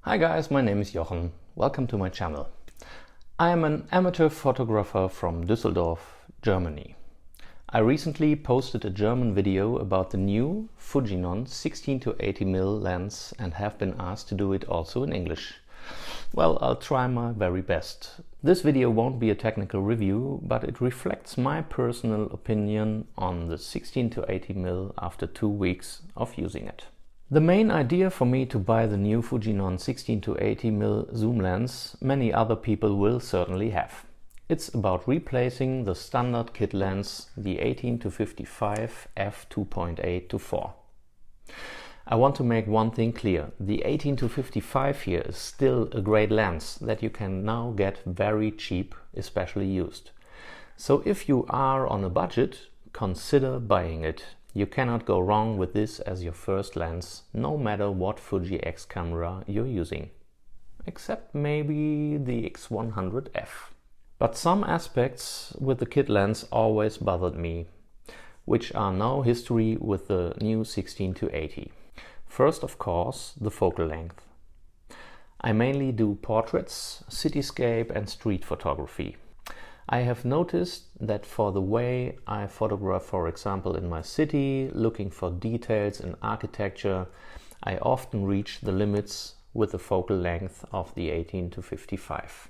Hi guys, my name is Jochen. Welcome to my channel. I am an amateur photographer from Düsseldorf, Germany. I recently posted a German video about the new Fujinon 16-80mm lens and have been asked to do it also in English. Well, I'll try my very best. This video won't be a technical review, but it reflects my personal opinion on the 16-80mm after 2 weeks of using it. The main idea for me to buy the new Fujinon 16-80mm zoom lens many other people will certainly have. It's about replacing the standard kit lens, the 18-55 f2.8-4. I want to make one thing clear. The 18-55 here is still a great lens that you can now get very cheap, especially used. So if you are on a budget, consider buying it. You cannot go wrong with this as your first lens, no matter what Fuji X camera you're using. Except maybe the X100F. But some aspects with the kit lens always bothered me, which are now history with the new 16-80. First, of course, the focal length. I mainly do portraits, cityscape and street photography. I have noticed that for the way I photograph, for example, in my city, looking for details in architecture, I often reach the limits with the focal length of the 18-55.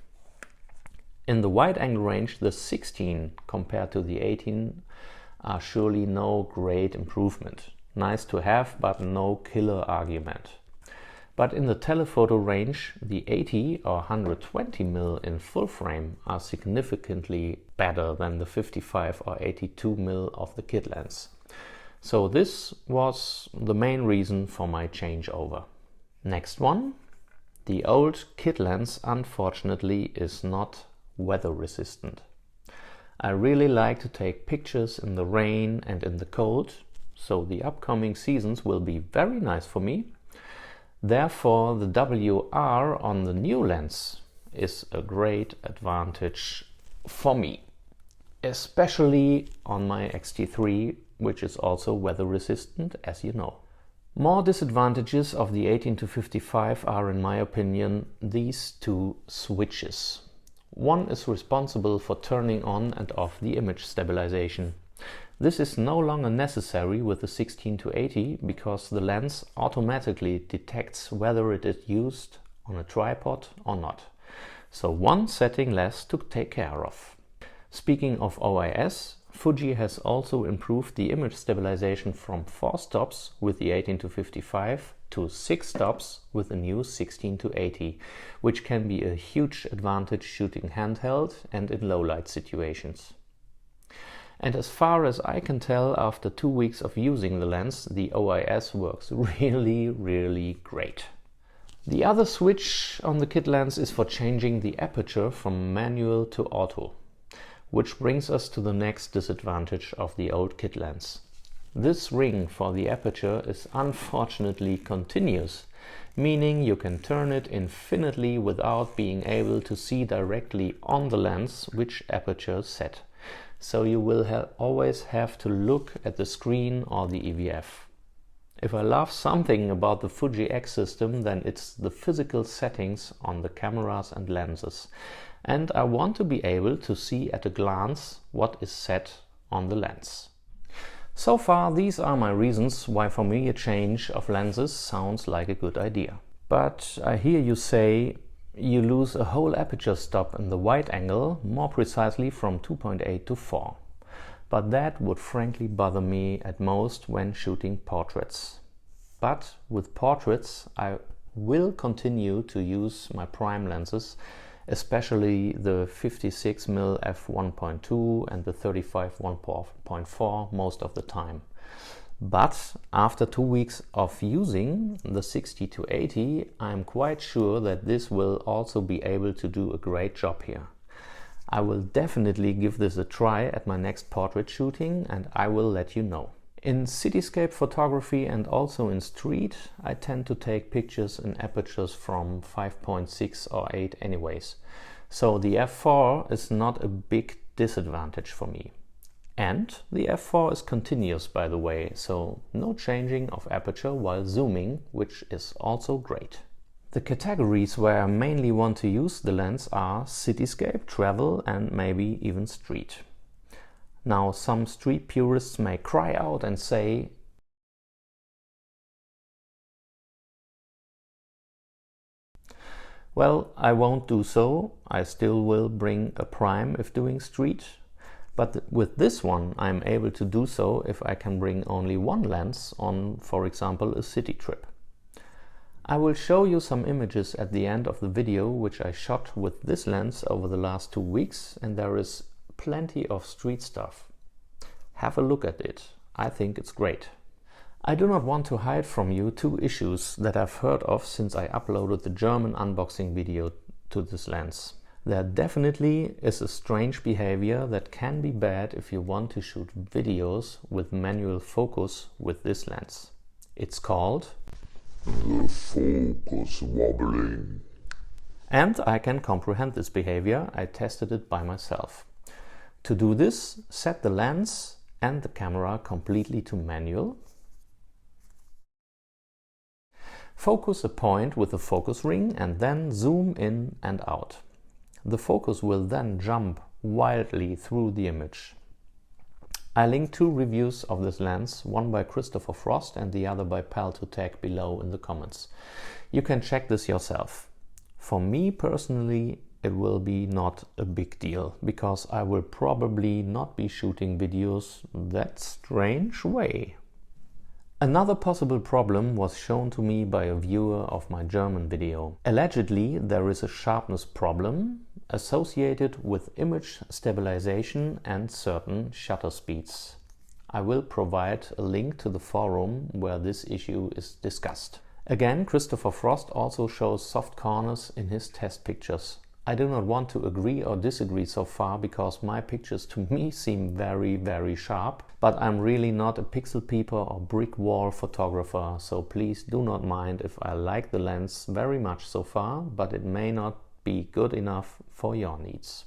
In the wide-angle range, the 16 compared to the 18 are surely no great improvement. Nice to have, but no killer argument. But in the telephoto range, the 80 or 120mm in full frame are significantly better than the 55 or 82mm of the kit lens. So this was the main reason for my changeover. Next one. The old kit lens unfortunately is not weather resistant. I really like to take pictures in the rain and in the cold, so the upcoming seasons will be very nice for me. Therefore, the WR on the new lens is a great advantage for me, especially on my X-T3, which is also weather resistant, as you know. More disadvantages of the 18-55 are, in my opinion, these two switches. One is responsible for turning on and off the image stabilization. This is no longer necessary with the 16-80 because the lens automatically detects whether it is used on a tripod or not. So one setting less to take care of. Speaking of OIS, Fuji has also improved the image stabilization from 4 stops with the 18-55 to 6 stops with the new 16-80, which can be a huge advantage shooting handheld and in low light situations. And as far as I can tell, after 2 weeks of using the lens, the OIS works really great. The other switch on the kit lens is for changing the aperture from manual to auto, which brings us to the next disadvantage of the old kit lens. This ring for the aperture is unfortunately continuous, meaning you can turn it infinitely without being able to see directly on the lens which aperture set. So you will always have to look at the screen or the EVF. If I love something about the Fuji X system, then it's the physical settings on the cameras and lenses. And I want to be able to see at a glance what is set on the lens. So far, these are my reasons why for me a change of lenses sounds like a good idea. But I hear you say, you lose a whole aperture stop in the wide angle, more precisely from 2.8 to 4. But that would frankly bother me at most when shooting portraits. But with portraits I will continue to use my prime lenses, especially the 56mm f1.2 and the 35 1.4 most of the time. But after 2 weeks of using the 60-80, I'm quite sure that this will also be able to do a great job here. I will definitely give this a try at my next portrait shooting and I will let you know. In cityscape photography and also in street, I tend to take pictures in apertures from 5.6 or 8 anyways. So the F4 is not a big disadvantage for me. And the F4 is continuous, by the way, so no changing of aperture while zooming, which is also great. The categories where I mainly want to use the lens are cityscape, travel and maybe even street. Now some street purists may cry out and say, well, I won't do so, I still will bring a prime if doing street, but with this one I'm able to do so if I can bring only one lens on, for example, a city trip. I will show you some images at the end of the video which I shot with this lens over the last 2 weeks, and there is plenty of street stuff. Have a look at it, I think it's great. I do not want to hide from you 2 issues that I've heard of since I uploaded the German unboxing video to this lens. There definitely is a strange behavior that can be bad if you want to shoot videos with manual focus with this lens. It's called the focus wobbling. And I can comprehend this behavior, I tested it by myself. To do this, set the lens and the camera completely to manual. Focus a point with the focus ring and then zoom in and out. The focus will then jump wildly through the image. I linked 2 reviews of this lens, one by Christopher Frost and the other by Pal2Tech below in the comments. You can check this yourself. For me personally, it will be not a big deal, because I will probably not be shooting videos that strange way. Another possible problem was shown to me by a viewer of my German video. Allegedly, there is a sharpness problem associated with image stabilization and certain shutter speeds. I will provide a link to the forum where this issue is discussed. Again, Christopher Frost also shows soft corners in his test pictures. I do not want to agree or disagree so far, because my pictures to me seem very sharp, but I'm really not a pixel peeper or brick wall photographer, so please do not mind if I like the lens very much so far, but it may not be good enough for your needs.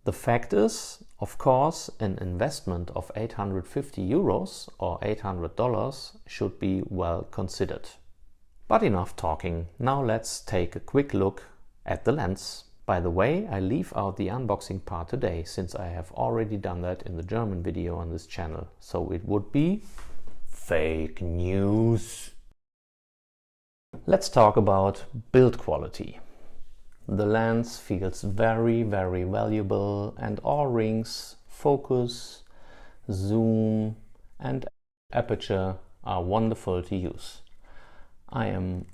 The fact is, of course, an investment of 850 euros or $800 should be well considered. But enough talking, now let's take a quick look at the lens. By the way, I leave out the unboxing part today, since I have already done that in the German video on this channel, so it would be fake news. Let's talk about build quality. The lens feels very valuable, and all rings, focus, zoom and aperture are wonderful to use. I am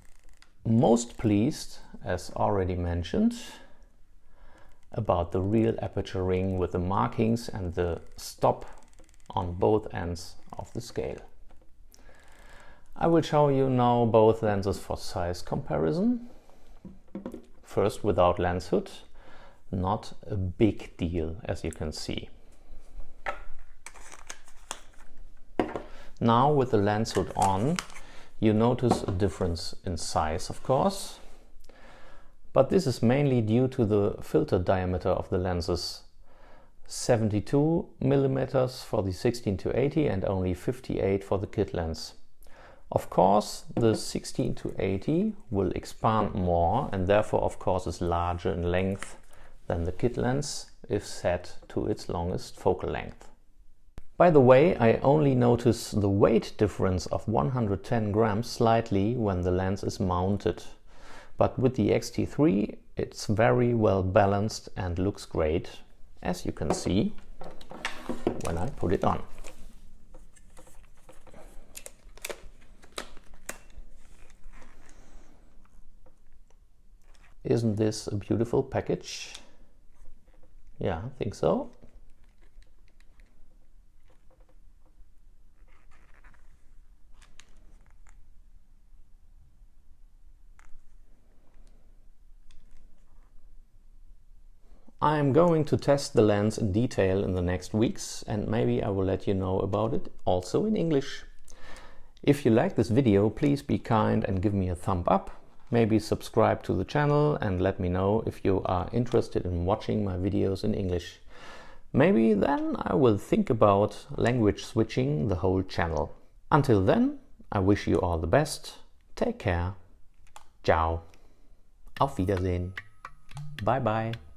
most pleased, as already mentioned, about the real aperture ring with the markings and the stop on both ends of the scale. I will show you now both lenses for size comparison. First without lens hood, not a big deal as you can see. Now with the lens hood on, you notice a difference in size, of course, but this is mainly due to the filter diameter of the lenses. 72 mm for the 16-80 and only 58 for the kit lens. Of course, the 16-80 will expand more and therefore of course is larger in length than the kit lens if set to its longest focal length. By the way, I only notice the weight difference of 110 grams slightly when the lens is mounted. But with the X-T3 it's very well balanced and looks great, as you can see when I put it on. Isn't this a beautiful package? Yeah, I think so. I am going to test the lens in detail in the next weeks, and maybe I will let you know about it also in English. If you like this video, please be kind and give me a thumb up. Maybe subscribe to the channel and let me know if you are interested in watching my videos in English. Maybe then I will think about language switching the whole channel. Until then, I wish you all the best. Take care. Ciao. Auf Wiedersehen. Bye bye.